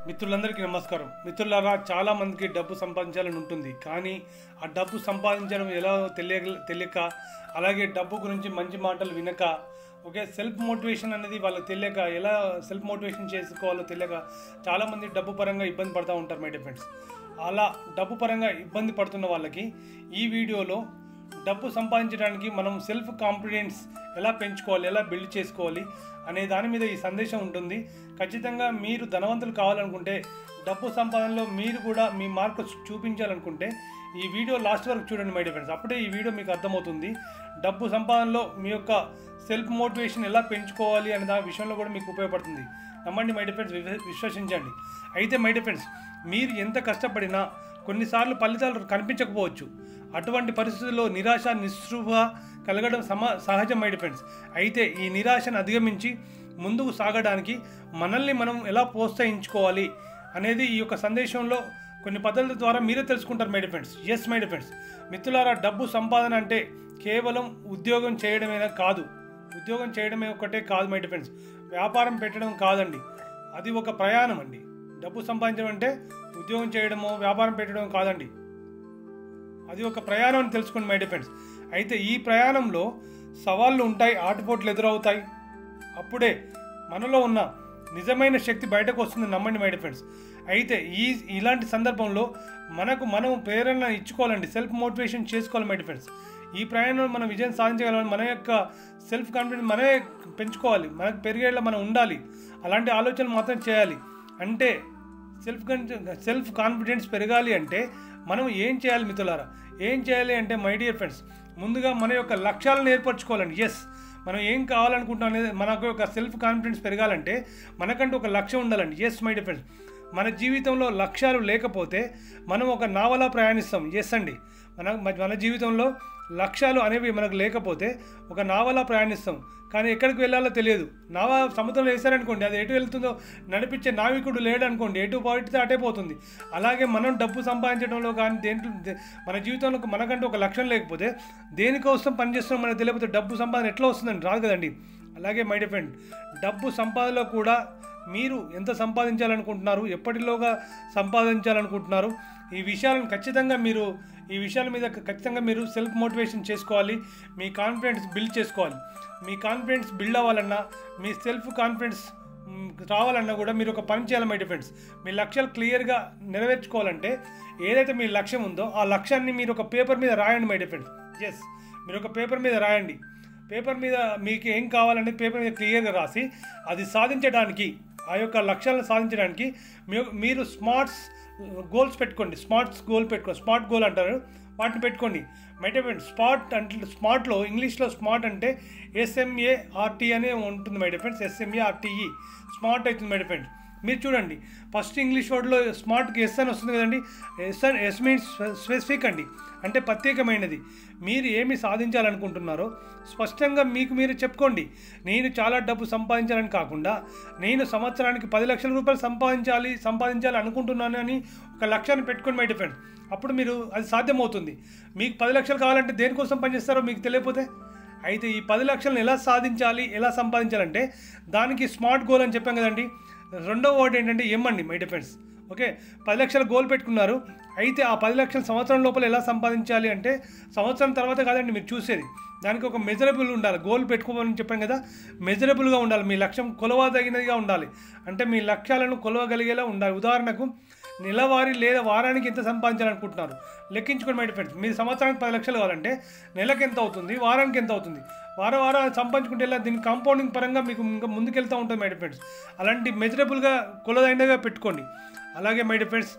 మిత్రులందరికీ నమస్కారం. మిత్రులారా, చాలా మందికి డబ్బు సంపాదించాలని ఉంటుంది, కానీ ఆ డబ్బు సంపాదించడం ఎలా తెలియక, అలాగే డబ్బు గురించి మంచి మాటలు వినక, సెల్ఫ్ మోటివేషన్ అనేది వాళ్ళకి తెలియక, ఎలా సెల్ఫ్ మోటివేషన్ చేసుకోవాలో తెలియక చాలామంది డబ్బు పరంగా ఇబ్బంది పడుతూ ఉంటారు మై డియర్ ఫ్రెండ్స్. అలా డబ్బు పరంగా ఇబ్బంది పడుతున్న వాళ్ళకి ఈ వీడియోలో డబ్బు సంపాదించడానికి మనం సెల్ఫ్ కాన్ఫిడెన్స్ ఎలా పెంచుకోవాలి, ఎలా బిల్డ్ చేసుకోవాలి అనే దాని మీద ఈ సందేశం ఉంటుంది. ఖచ్చితంగా మీరు ధనవంతులు కావాలనుకుంటే, డబ్బు సంపాదనలో మీరు కూడా మీ మార్కు చూపించాలనుకుంటే ఈ వీడియో లాస్ట్ వరకు చూడండి మై డియర్ ఫ్రెండ్స్. అప్పుడే ఈ వీడియో మీకు అర్థమవుతుంది. డబ్బు సంపాదనలో మీ యొక్క సెల్ఫ్ మోటివేషన్ ఎలా పెంచుకోవాలి అనే దాని విషయంలో కూడా మీకు ఉపయోగపడుతుంది. నమ్మండి మై డియర్ ఫ్రెండ్స్, విశ్వసించండి. అయితే మై డియర్ ఫ్రెండ్స్, మీరు ఎంత కష్టపడినా కొన్నిసార్లు ఫలితాలు కనిపించకపోవచ్చు. అటువంటి పరిస్థితుల్లో నిరాశ, నిస్పృహ కలగడం సహజం మై డియర్ ఫ్రెండ్స్. అయితే ఈ నిరాశను అధిగమించి ముందుకు సాగడానికి మనల్ని మనం ఎలా ప్రోత్సహించుకోవాలి అనేది ఈ యొక్క సందేశంలో కొన్ని పద్ధతుల ద్వారా మీరే తెలుసుకుంటారు my dear friends. Yes my dear friends, మిత్రులారా, డబ్బు సంపాదన అంటే కేవలం ఉద్యోగం చేయడమే కాదు. ఉద్యోగం చేయడమే ఒకటే కాదు మై డియర్ ఫ్రెండ్స్. వ్యాపారం పెట్టడం కాదండి, అది ఒక ప్రయాణం అండి. డబ్బు సంపాదించడం అంటే ఉద్యోగం చేయడమో వ్యాపారం పెట్టడం కాదండి, అది ఒక ప్రయాణం అని తెలుసుకోండి మై డియర్ ఫ్రెండ్స్. అయితే ఈ ప్రయాణంలో సవాళ్ళు ఉంటాయి, ఆటుపోట్లు ఎదురవుతాయి. అప్పుడే మనలో ఉన్న నిజమైన శక్తి బయటకు వస్తుంది, నమ్మండి మై డియర్ ఫ్రెండ్స్. అయితే ఇలాంటి సందర్భంలో మనం ప్రేరణ ఇచ్చుకోవాలండి, సెల్ఫ్ మోటివేషన్ చేసుకోవాలి మై డియర్ ఫ్రెండ్స్. ఈ ప్రయాణంలో మనం విజయం సాధించగలమని మన యొక్క సెల్ఫ్ కాన్ఫిడెన్స్ మనమే పెంచుకోవాలి, మనకు పెరిగేలా మనం ఉండాలి. అలాంటి ఆలోచనలు మాత్రం చేయాలి. అంటే సెల్ఫ్ కాన్ఫిడెన్స్ పెరగాలి అంటే మనం ఏం చేయాలి మిత్రులారా? ఏం చేయాలి అంటే మై డియర్ ఫ్రెండ్స్, ముందుగా మన యొక్క లక్ష్యాలను ఏర్పరచుకోవాలండి. ఎస్, మనం ఏం కావాలనుకుంటున్నాం అనేది మనకు ఒక సెల్ఫ్ కాన్ఫిడెన్స్ పెరగాలంటే మనకంటూ ఒక లక్ష్యం ఉండాలండి. ఎస్ మై డియర్ ఫ్రెండ్స్, మన జీవితంలో లక్ష్యాలు లేకపోతే మనం ఒక నావలా ప్రయాణిస్తాం. ఎస్ అండి, మన జీవితంలో లక్ష్యాలు అనేవి మనకు లేకపోతే ఒక నావలా ప్రయాణిస్తాం, కానీ ఎక్కడికి వెళ్ళాలో తెలియదు. నావ సముద్రంలో వేసారనుకోండి, అది ఎటు వెళ్తుందో నడిపించే నావికుడు లేడు అనుకోండి, ఎటు పోయితే అటే పోతుంది. అలాగే మనం డబ్బు సంపాదించడంలో కానీ మన జీవితంలో మనకంటూ ఒక లక్ష్యం లేకపోతే, దేనికోసం పనిచేస్తున్నాం మనకు తెలియకపోతే డబ్బు సంపాదన ఎట్లా వస్తుందండి? రాదు కదండి. అలాగే మై డియర్ ఫ్రెండ్, డబ్బు సంపాదనలో కూడా మీరు ఎంత సంపాదించాలనుకుంటున్నారు, ఎప్పటిలోగా సంపాదించాలనుకుంటున్నారు, ఈ విషయాల మీద ఖచ్చితంగా మీరు సెల్ఫ్ మోటివేషన్ చేసుకోవాలి. మీ కాన్ఫిడెన్స్ బిల్డ్ చేసుకోవాలి. మీ కాన్ఫిడెన్స్ బిల్డ్ అవ్వాలన్నా, మీ సెల్ఫ్ కాన్ఫిడెన్స్ రావాలన్నా కూడా మీరు ఒక పని చేయాలి మై డియర్ ఫ్రెండ్స్. మీ లక్ష్యాలు క్లియర్గా నెరవేర్చుకోవాలంటే ఏదైతే మీ లక్ష్యం ఉందో ఆ లక్ష్యాన్ని మీరు ఒక పేపర్ మీద రాయండి మై డియర్ ఫ్రెండ్స్. ఎస్, మీరు ఒక పేపర్ మీద రాయండి. పేపర్ మీద మీకు ఏం కావాలనేది పేపర్ మీద క్లియర్గా రాసి, అది సాధించడానికి, ఆ యొక్క లక్ష్యాలను సాధించడానికి మీరు స్మార్ట్ గోల్ పెట్టుకోండి. స్మార్ట్ గోల్ అంటారు, వాటిని పెట్టుకోండి మై డియర్ ఫ్రెండ్స్. స్మార్ట్లో ఇంగ్లీష్లో స్మార్ట్ అంటే SMART అనే ఉంటుంది my dear friends. SMARTE smart అవుతుంది మై డియర్ ఫ్రెండ్స్. మీరు చూడండి, ఫస్ట్ ఇంగ్లీష్ వర్డ్లో స్మార్ట్కి ఎస్ అని వస్తుంది కదండి. ఎస్ మీన్స్ స్పెసిఫిక్ అండి, అంటే ప్రత్యేకమైనది. మీరు ఏమి సాధించాలనుకుంటున్నారో స్పష్టంగా మీకు మీరు చెప్పుకోండి. నేను చాలా డబ్బు సంపాదించాలని కాకుండా, నేను సంవత్సరానికి 10 లక్షల రూపాయలు సంపాదించాలి అనుకుంటున్నాను అని ఒక లక్ష్యాన్ని పెట్టుకోండి మై డియర్ ఫ్రెండ్స్. అప్పుడు మీరు అది సాధ్యమవుతుంది. మీకు 10 లక్షలు కావాలంటే దేనికోసం పనిచేస్తారో మీకు తెలియకపోతే, అయితే ఈ 10 లక్షలను ఎలా సంపాదించాలంటే దానికి స్మార్ట్ గోల్ అని చెప్పాం కదండి. రెండో వర్డ్ ఏంటంటే ఎం అండి మై డియర్ ఫ్రెండ్స్. 10 లక్షల గోల్ పెట్టుకున్నారు. అయితే ఆ 10 లక్షల సంవత్సరం లోపల ఎలా సంపాదించాలి అంటే సంవత్సరం తర్వాత కాదండి మీరు చూసేది, దానికి ఒక మెజరబుల్ ఉండాలి. గోల్ పెట్టుకోమని చెప్పాం కదా, మెజరబుల్గా ఉండాలి. మీ లక్ష్యం కొలవదగినదిగా ఉండాలి, అంటే మీ లక్ష్యాలను కొలవగలిగేలా ఉండాలి. ఉదాహరణకు నెలవారీ లేదా వారానికి ఎంత సంపాదించాలనుకుంటున్నారు లెక్కించుకోండి మై డియర్ ఫ్రెండ్స్. మీరు సంవత్సరానికి 10 లక్షలు కావాలంటే నెలకు ఎంత అవుతుంది, వారానికి ఎంత అవుతుంది, వారం సంపాదించుకుంటే ఎలా, దీనికి కాంపౌండింగ్ పరంగా మీకు ఇంకా ముందుకెళ్తూ ఉంటుంది మై డియర్ ఫ్రెండ్స్. అలాంటి మెజరబుల్గా కొలదైనగా పెట్టుకోండి. అలాగే మై డియర్ ఫ్రెండ్స్,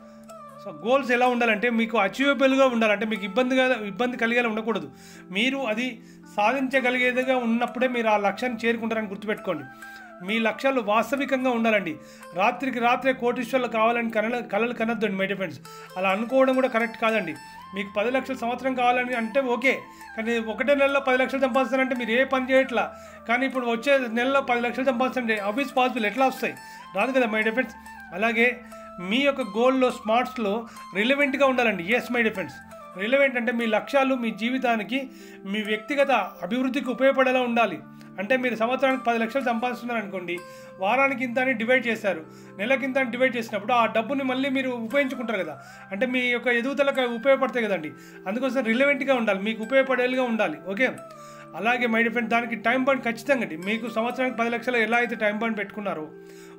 గోల్స్ ఎలా ఉండాలంటే మీకు అచీవబుల్గా ఉండాలంటే మీకు ఇబ్బంది కలిగేలా ఉండకూడదు. మీరు అది సాధించగలిగేదిగా ఉన్నప్పుడే మీరు ఆ లక్ష్యాన్ని చేరుకుంటారని గుర్తుపెట్టుకోండి. మీ లక్ష్యాలు వాస్తవికంగా ఉండాలండి. రాత్రికి రాత్రే కోటీశ్వర్లు కావాలని కలలు కనొద్దండి మై డియర్ ఫ్రెండ్స్. అలా అనుకోవడం కూడా కరెక్ట్ కాదండి. మీకు 10 లక్షల సంవత్సరం కావాలని అంటే ఓకే, కానీ ఒకటే నెలలో 10 లక్షలు సంపాదిస్తారంటే మీరు ఏ పని చేయట్లా. కానీ ఇప్పుడు వచ్చే నెలలో 10 లక్షలు సంపాదిస్తారంటే అవి పాసిబుల్ ఎట్లా వస్తాయి? రాదు కదా మై డియర్ ఫ్రెండ్స్. అలాగే మీ యొక్క గోల్లో స్మార్ట్స్లో రిలవెంట్గా ఉండాలండి. Yes my dear friends, relevant అంటే మీ లక్ష్యాలు మీ జీవితానికి, మీ వ్యక్తిగత అభివృద్ధికి ఉపయోగపడేలా ఉండాలి. అంటే మీరు సంవత్సరానికి 10 లక్షలు సంపాదిస్తున్నారు అనుకోండి, వారానికి ఇంత అని డివైడ్ చేశారు, నెలకి ఇంత అని డివైడ్ చేసినప్పుడు ఆ డబ్బుని మళ్ళీ మీరు ఉపయోగించుకుంటారు కదా, అంటే మీ యొక్క ఎదుగుదలకు ఉపయోగపడతాయి కదండి. అందుకోసం రిలవెంట్గా ఉండాలి, మీకు ఉపయోగపడేలాగా ఉండాలి. ఓకే, అలాగే మై డియర్ ఫ్రెండ్ దానికి టైం బాండ్ ఖచ్చితంగా అండి. మీకు సంవత్సరానికి 10 లక్షలు ఎలా అయితే టైం బాండ్ పెట్టుకున్నారో,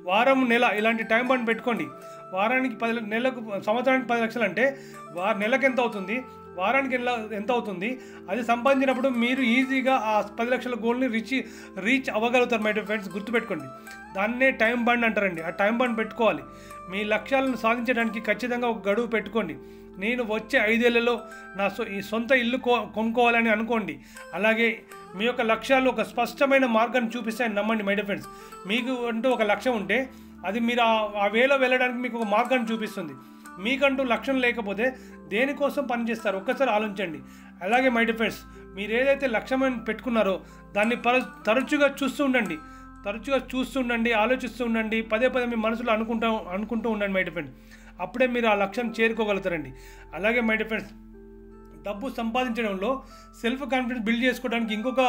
వారం నెల ఇలాంటి టైం బాండ్ పెట్టుకోండి. వారానికి 10 నెలకు సంవత్సరానికి 10 లక్షలు అంటే నెలకు ఎంత అవుతుంది, వారానికి ఎంత అవుతుంది, అది సంపాదించినప్పుడు మీరు ఈజీగా ఆ 10 లక్షల గోల్ని రీచ్ అవ్వగలుగుతారు మై డియర్ ఫ్రెండ్స్. గుర్తుపెట్టుకోండి, దాన్నే టైం బాండ్ అంటారండి. ఆ టైం బాండ్ పెట్టుకోవాలి. మీ లక్ష్యాలను సాధించడానికి ఖచ్చితంగా ఒక గడువు పెట్టుకోండి. నేను వచ్చే 5 ఏళ్లలో నా ఈ సొంత ఇల్లు కొనుక్కోవాలని అనుకోండి. అలాగే మీ యొక్క లక్ష్యాలు ఒక స్పష్టమైన మార్గాన్ని చూపిస్తాయని నమ్మండి మై డియర్ ఫ్రెండ్స్. మీకు అంటూ ఒక లక్ష్యం ఉంటే అది మీరు ఆ వేలో వెళ్ళడానికి మీకు ఒక మార్గాన్ని చూపిస్తుంది. మీకంటూ లక్ష్యం లేకపోతే దేనికోసం పనిచేస్తారు ఒక్కసారి ఆలోచించండి. అలాగే మై డియర్ ఫ్రెండ్స్, మీరు ఏదైతే లక్ష్యం పెట్టుకున్నారో దాన్ని తరచుగా చూస్తూ ఉండండి, ఆలోచిస్తూ ఉండండి, పదే మీ మనసులో అనుకుంటూ ఉండండి మై డియర్ ఫ్రెండ్స్. అప్పుడే మీరు ఆ లక్ష్యాన్ని చేరుకోగలుగుతారండి. అలాగే మై డియర్ ఫ్రెండ్స్, డబ్బు సంపాదించడంలో సెల్ఫ్ కాన్ఫిడెన్స్ బిల్డ్ చేసుకోవడానికి ఇంకొక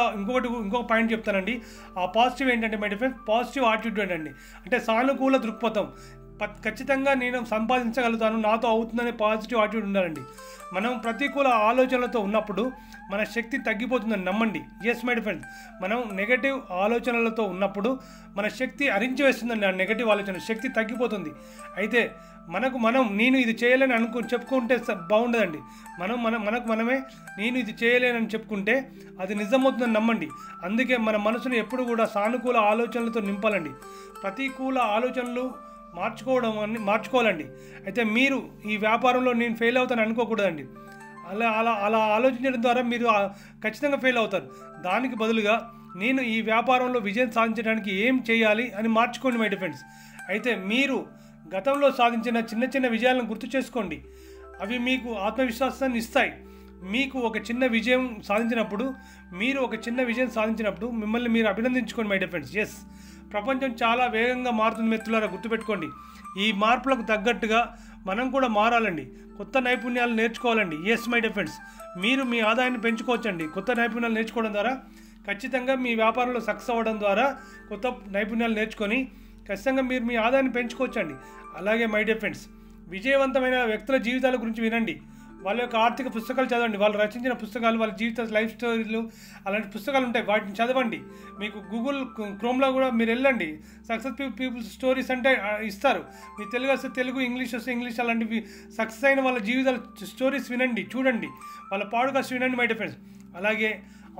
పాయింట్ చెప్తానండి. ఆ పాజిటివ్ ఏంటంటే my dear friends, positive attitude అండి. అంటే సానుకూల దృక్పథం. ఖచ్చితంగా నేను సంపాదించగలుగుతాను, నాతో అవుతుందనే పాజిటివ్ యాటిట్యూడ్ ఉండాలండి. మనం ప్రతికూల ఆలోచనలతో ఉన్నప్పుడు మన శక్తి తగ్గిపోతుందని నమ్మండి. ఎస్ మై డియర్ ఫ్రెండ్స్, మనం నెగటివ్ ఆలోచనలతో ఉన్నప్పుడు మన శక్తి అరించి వేస్తుందండి. ఆ నెగటివ్ ఆలోచన శక్తి తగ్గిపోతుంది. అయితే నేను ఇది చేయలేని చెప్పుకుంటే బాగుండదండి. మనకు మనమే నేను ఇది చేయలేనని చెప్పుకుంటే అది నిజమవుతుందని నమ్మండి. అందుకే మన మనసును ఎప్పుడు కూడా సానుకూల ఆలోచనలతో నింపాలండి. ప్రతికూల ఆలోచనలు మార్చుకోవాలండి. అయితే మీరు ఈ వ్యాపారంలో నేను ఫెయిల్ అవుతాను అనుకోకూడదండి. అలా ఆలోచించడం ద్వారా మీరు ఖచ్చితంగా ఫెయిల్ అవుతారు. దానికి బదులుగా నేను ఈ వ్యాపారంలో విజయం సాధించడానికి ఏం చేయాలి అని మార్చుకోండి మై డియర్ ఫ్రెండ్స్. అయితే మీరు గతంలో సాధించిన చిన్న విజయాలను గుర్తు చేసుకోండి. అవి మీకు ఆత్మవిశ్వాసాన్ని ఇస్తాయి. మీకు ఒక చిన్న విజయం సాధించినప్పుడు మిమ్మల్ని మీరు అభినందించుకోండి మై డియర్ ఫ్రెండ్స్. ఎస్, ప్రపంచం చాలా వేగంగా మారుతుంది మిత్రులారా, గుర్తుపెట్టుకోండి. ఈ మార్పులకు తగ్గట్టుగా మనం కూడా మారాలండి. కొత్త నైపుణ్యాలు నేర్చుకోవాలండి. ఎస్ మై డియర్ ఫ్రెండ్స్, మీరు మీ ఆదాయాన్ని పెంచుకోవచ్చండి. కొత్త నైపుణ్యాలు నేర్చుకోవడం ద్వారా ఖచ్చితంగా మీ వ్యాపారంలో సక్సెస్ అవ్వడం ద్వారా కొత్త నైపుణ్యాలు నేర్చుకొని ఖచ్చితంగా మీరు మీ ఆదాయాన్ని పెంచుకోవచ్చండి. అలాగే మై డియర్ ఫ్రెండ్స్, విజయవంతమైన వ్యక్తుల జీవితాల గురించి వినండి. వాళ్ళ యొక్క ఆర్థిక పుస్తకాలు చదవండి. వాళ్ళు రచించిన పుస్తకాలు, వాళ్ళ జీవిత లైఫ్ స్టోరీలు అలాంటి పుస్తకాలు ఉంటాయి, వాటిని చదవండి. మీకు గూగుల్ క్రోమ్లో కూడా మీరు వెళ్ళండి, సక్సెస్ పీపుల్స్ స్టోరీస్ అంటే ఇస్తారు. మీ తెలుగు వస్తే తెలుగు, ఇంగ్లీష్ వస్తే ఇంగ్లీష్, అలాంటివి సక్సెస్ అయిన వాళ్ళ జీవితాల స్టోరీస్ వినండి, చూడండి, వాళ్ళ పాడ్కాస్ట్ వినండి మై డియర్ ఫ్రెండ్స్. అలాగే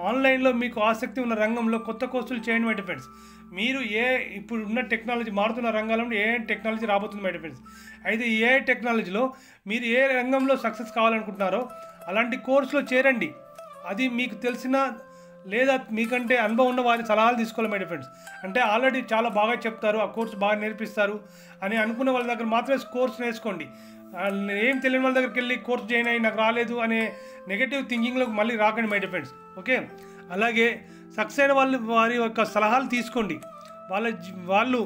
ఆన్లైన్లో మీకు ఆసక్తి ఉన్న రంగంలో కొత్త కోర్సులు చేయండి మై డియర్ ఫ్రెండ్స్. మీరు ఇప్పుడు ఉన్న టెక్నాలజీ మారుతున్న రంగాల్లో ఏఐ టెక్నాలజీ రాబోతుంది మై డియర్ ఫ్రెండ్స్. అయితే ఈ ఏఐ టెక్నాలజీలో మీరు ఏ రంగంలో సక్సెస్ కావాలనుకుంటున్నారో అలాంటి కోర్సులో చేరండి. అది మీకు తెలిసిన లేదా మీకంటే అనుభవం ఉన్న వారి సలహాలు తీసుకోవాలి మై డియర్ ఫ్రెండ్స్. అంటే ఆల్రెడీ చాలా బాగా చెప్తారు, ఆ కోర్సు బాగా నేర్పిస్తారు అని అనుకున్న వాళ్ళ దగ్గర మాత్రమే కోర్సు నేర్చుకోండి. ఏం తెలియని వాళ్ళ దగ్గరికి వెళ్ళి కోర్సు జాయిన్ అయ్యి నాకు రాలేదు అనే నెగటివ్ థింకింగ్లోకి మళ్ళీ రాకండి మై డియర్ ఫ్రెండ్స్. ఓకే, అలాగే సక్సెస్ అయిన వారి యొక్క సలహాలు తీసుకోండి. వాళ్ళు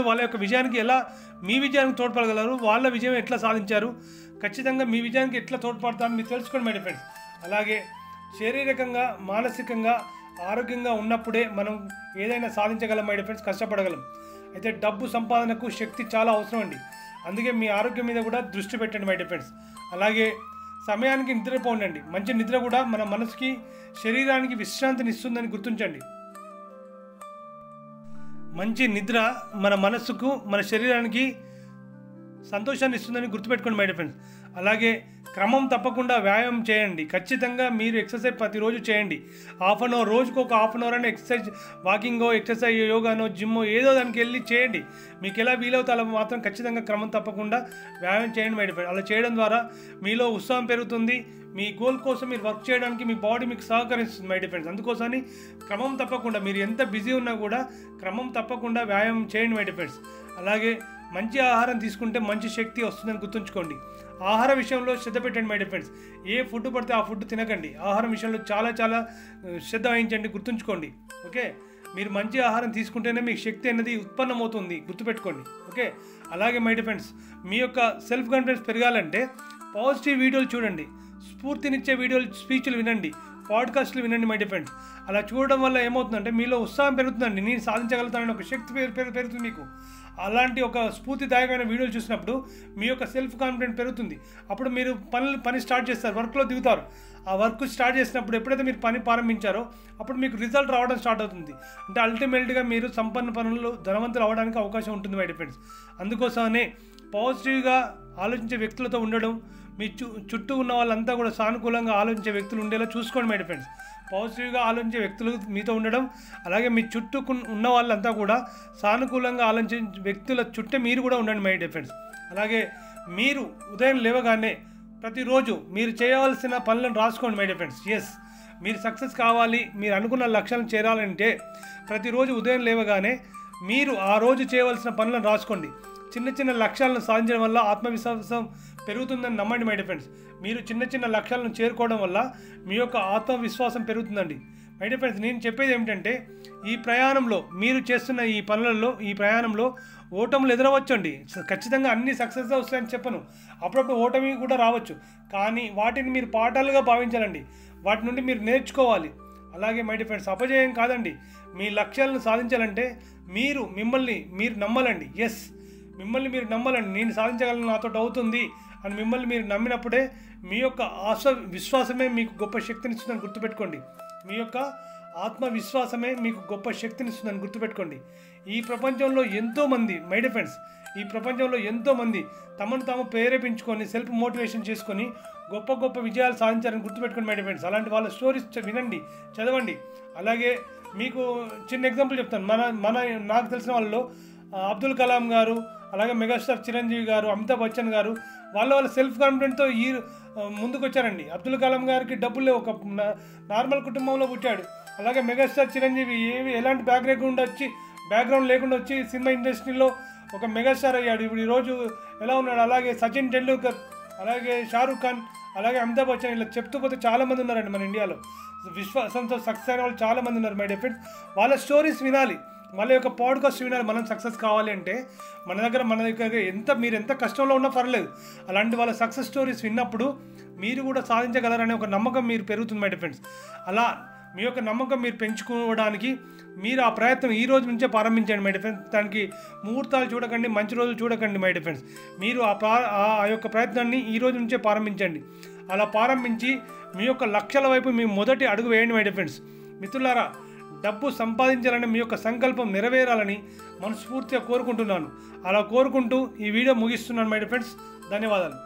వాళ్ళ యొక్క విజయానికి మీ విజయానికి తోడ్పడగలరు, వాళ్ళ విజయం ఎట్లా సాధించారు, ఖచ్చితంగా మీ విజయానికి ఎట్లా తోడ్పడతారని మీరు తెలుసుకోండి మై డియర్ ఫ్రెండ్స్. అలాగే శారీరకంగా మానసికంగా ఆరోగ్యంగా ఉన్నప్పుడే మనం ఏదైనా సాధించగలం మై డియర్ ఫ్రెండ్స్, కష్టపడగలం. అయితే డబ్బు సంపాదనకు శక్తి చాలా అవసరం అండి. అందుకే మీ ఆరోగ్యం మీద కూడా దృష్టి పెట్టండి మై డియర్ ఫ్రెండ్స్. అలాగే సమయానికి నిద్రపోండి. మంచి నిద్ర కూడా మన మనసుకి శరీరానికి విశ్రాంతిని ఇస్తుందని గుర్తించండి. మంచి నిద్ర మన మనసుకు మన శరీరానికి సంతోషాన్ని ఇస్తుందని గుర్తుపెట్టుకోండి మై డియర్ ఫ్రెండ్స్. అలాగే క్రమం తప్పకుండా వ్యాయామం చేయండి. ఖచ్చితంగా మీరు ఎక్సర్సైజ్ ప్రతిరోజు చేయండి. రోజుకు ఒక హాఫ్ అన్ అవర్ అని ఎక్సర్సైజ్, వాకింగో, ఎక్సర్సైజ్, యోగానో, జిమ్మో ఏదో దానికి వెళ్ళి చేయండి. మీకు ఎలా వీలవుతే అలా మాత్రం ఖచ్చితంగా క్రమం తప్పకుండా వ్యాయామం చేయండి మై డియర్ ఫ్రెండ్స్. అలా చేయడం ద్వారా మీలో ఉత్సాహం పెరుగుతుంది. మీ గోల్ కోసం మీరు వర్క్ చేయడానికి మీ బాడీ మీకు సహకరిస్తుంది మై డియర్ ఫ్రెండ్స్. అందుకోసమని క్రమం తప్పకుండా మీరు ఎంత బిజీ ఉన్నా కూడా క్రమం తప్పకుండా వ్యాయామం చేయండి మై డియర్ ఫ్రెండ్స్. అలాగే మంచి ఆహారం తీసుకుంటే మంచి శక్తి వస్తుందని గుర్తుంచుకోండి. ఆహార విషయంలో శ్రద్ధ పెట్టండి my dear friends. A food పడితే ఆ ఫుడ్ తినకండి. ఆహారం విషయంలో చాలా శ్రద్ధ వహించండి, గుర్తుంచుకోండి. ఓకే, మీరు మంచి ఆహారం తీసుకుంటేనే మీకు శక్తి అనేది ఉత్పన్నమవుతుంది, గుర్తుపెట్టుకోండి. ఓకే, అలాగే మై డియర్ ఫ్రెండ్స్, మీ యొక్క సెల్ఫ్ కాన్ఫిడెన్స్ పెరగాలంటే పాజిటివ్ వీడియోలు చూడండి, స్ఫూర్తినిచ్చే వీడియోలు, స్పీచ్లు వినండి, పాడ్కాస్ట్లు వినండి మై డియర్ ఫ్రెండ్స్. అలా చూడడం వల్ల ఏమవుతుందంటే మీలో ఉత్సాహం పెరుగుతుందండి. నేను సాధించగలుగుతానని ఒక శక్తి పెరుగుతుంది మీకు. అలాంటి ఒక స్ఫూర్తిదాయకమైన వీడియోలు చూసినప్పుడు మీ యొక్క సెల్ఫ్ కాన్ఫిడెన్స్ పెరుగుతుంది. అప్పుడు మీరు పని స్టార్ట్ చేస్తారు, వర్క్లో దిగుతారు. ఆ వర్క్ స్టార్ట్ చేసినప్పుడు ఎప్పుడైతే మీరు పని ప్రారంభించారో అప్పుడు మీకు రిజల్ట్ రావడం స్టార్ట్ అవుతుంది. అంటే అల్టిమేట్గా మీరు సంపన్న పనులు ధనవంతులు అవ్వడానికి అవకాశం ఉంటుంది మై డియర్ ఫ్రెండ్స్. అందుకోసమనే పాజిటివ్గా ఆలోచించే వ్యక్తులతో ఉండడం, మీ చుట్టూ ఉన్న వాళ్ళంతా కూడా సానుకూలంగా ఆలోచించే వ్యక్తులు ఉండేలా చూసుకోండి మై డియర్ ఫ్రెండ్స్. పాజిటివ్గా ఆలోచించే వ్యక్తులు మీతో ఉండడం, అలాగే మీ చుట్టూ ఉన్న వాళ్ళంతా కూడా సానుకూలంగా ఆలోచించే వ్యక్తుల చుట్టే మీరు కూడా ఉండండి మై డియర్ ఫ్రెండ్స్. అలాగే మీరు ఉదయం లేవగానే ప్రతిరోజు మీరు చేయవలసిన పనులను రాసుకోండి మై డియర్ ఫ్రెండ్స్. ఎస్, మీరు సక్సెస్ కావాలి, మీరు అనుకున్న లక్ష్యాలను చేరాలంటే ప్రతిరోజు ఉదయం లేవగానే మీరు ఆ రోజు చేయవలసిన పనులను రాసుకోండి. చిన్న చిన్న లక్ష్యాలను సాధించడం వల్ల ఆత్మవిశ్వాసం పెరుగుతుందని నమ్మండి మై డియర్ ఫ్రెండ్స్. మీరు చిన్న చిన్న లక్ష్యాలను చేరుకోవడం వల్ల మీ యొక్క ఆత్మవిశ్వాసం పెరుగుతుందండి మై డియర్ ఫ్రెండ్స్. నేను చెప్పేది ఏమిటంటే ఈ ప్రయాణంలో మీరు చేస్తున్న ఈ ప్రయాణంలో ఓటములు ఎదురవచ్చండి. ఖచ్చితంగా అన్ని సక్సెస్గా వస్తాయని చెప్పను, అప్పుడప్పుడు ఓటమి కూడా రావచ్చు. కానీ వాటిని మీరు పాఠాలుగా భావించాలండి, వాటి నుండి మీరు నేర్చుకోవాలి. అలాగే మై డియర్ ఫ్రెండ్స్, అపజయం కాదండి. మీ లక్ష్యాలను సాధించాలంటే మిమ్మల్ని మీరు నమ్మాలండి. ఎస్, మిమ్మల్ని మీరు నమ్మాలండి. నేను సాధించగలను, నాతో అవుతుంది అని మిమ్మల్ని మీరు నమ్మినప్పుడే మీ యొక్క విశ్వాసమే మీకు గొప్ప శక్తినిస్తుందని గుర్తుపెట్టుకోండి. మీ యొక్క ఆత్మవిశ్వాసమే మీకు గొప్ప శక్తినిస్తుందని గుర్తుపెట్టుకోండి. ఈ ప్రపంచంలో ఎంతోమంది మై డియర్ ఫ్రెండ్స్, ఈ ప్రపంచంలో ఎంతోమంది తమను తాము ప్రేరేపించుకొని సెల్ఫ్ మోటివేషన్ చేసుకొని గొప్ప గొప్ప విజయాలు సాధించారని గుర్తుపెట్టుకోండి మై డియర్ ఫ్రెండ్స్. అలాంటి వాళ్ళ స్టోరీస్ వినండి, చదవండి. అలాగే మీకు చిన్న ఎగ్జాంపుల్ చెప్తాను. నాకు తెలిసిన వాళ్ళలో అబ్దుల్ కలాం గారు, అలాగే మెగాస్టార్ చిరంజీవి గారు, అమితాబ్ బచ్చన్ గారు వాళ్ళ సెల్ఫ్ కాన్ఫిడెంట్తో ముందుకు వచ్చారండి. అబ్దుల్ కలాం గారికి డబ్బులు ఒక నార్మల్ కుటుంబంలో పుట్టాడు. అలాగే మెగాస్టార్ చిరంజీవి ఎలాంటి బ్యాక్గ్రౌండ్ లేకుండా వచ్చి సినిమా ఇండస్ట్రీలో ఒక మెగాస్టార్ అయ్యాడు. ఇప్పుడు ఈరోజు ఎలా ఉన్నాడు. అలాగే సచిన్ టెండూల్కర్, అలాగే షారూఖ్ ఖాన్, అలాగే అమితాబ్ బచ్చన్, ఇలా చెప్తూ పోతే చాలామంది ఉన్నారండి మన ఇండియాలో. విశ్వాసంతో సక్సెస్ అయిన వాళ్ళు చాలామంది ఉన్నారు మై డియర్ ఫ్రెండ్స్. వాళ్ళ స్టోరీస్ వినాలి, వాళ్ళ యొక్క పాడ్కాస్ట్ వినాలి. మనం సక్సెస్ కావాలి అంటే మన దగ్గర మీరు ఎంత కష్టంలో ఉన్నా పర్లేదు, అలాంటి వాళ్ళ సక్సెస్ స్టోరీస్ విన్నప్పుడు మీరు కూడా సాధించగలరనే ఒక నమ్మకం మీరు పెరుగుతుంది మై డియర్ ఫ్రెండ్స్. అలా మీ యొక్క నమ్మకం మీరు పెంచుకోవడానికి మీరు ఆ ప్రయత్నం ఈ రోజు నుంచే ప్రారంభించండి మై డియర్ ఫ్రెండ్స్. దానికి ముహూర్తాలు చూడకండి, మంచి రోజులు చూడకండి మై డియర్ ఫ్రెండ్స్. మీరు ఆ యొక్క ప్రయత్నాన్ని ఈ రోజు నుంచే ప్రారంభించండి. అలా ప్రారంభించి మీ యొక్క లక్ష్యాల వైపు మీ మొదటి అడుగు వేయండి మై డియర్ ఫ్రెండ్స్. మిత్రులారా, డబ్బు సంపాదించాలని మీ యొక్క సంకల్పం నెరవేరాలని మనస్ఫూర్తిగా కోరుకుంటున్నాను. అలా కోరుకుంటూ ఈ వీడియో ముగిస్తున్నాను మై డియర్ ఫ్రెండ్స్. ధన్యవాదాలు.